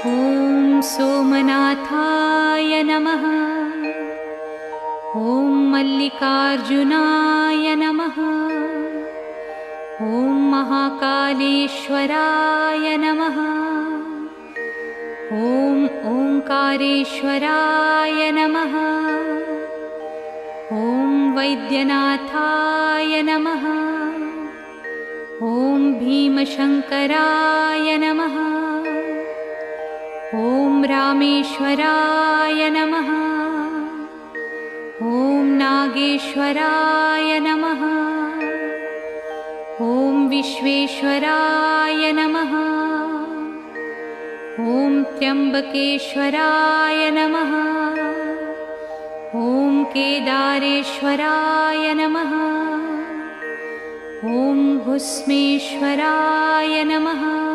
ॐ सोमनाथाय नमः। ॐ मल्लिकार्जुनाय नमः। ॐ महाकालेश्वराय नमः। ॐ ओंकारेश्वराय नमः। ॐ वैद्यनाथाय नमः। ॐ भीमशंकराय नमः। ॐ रामेश्वराय नमः। ॐ नागेश्वराय नमः। ॐ विश्वेश्वराय नमः। ॐ त्र्यंबकेश्वराय नमः। ॐ केदारेश्वराय नमः। ॐ भुस्मेश्वराय नमः।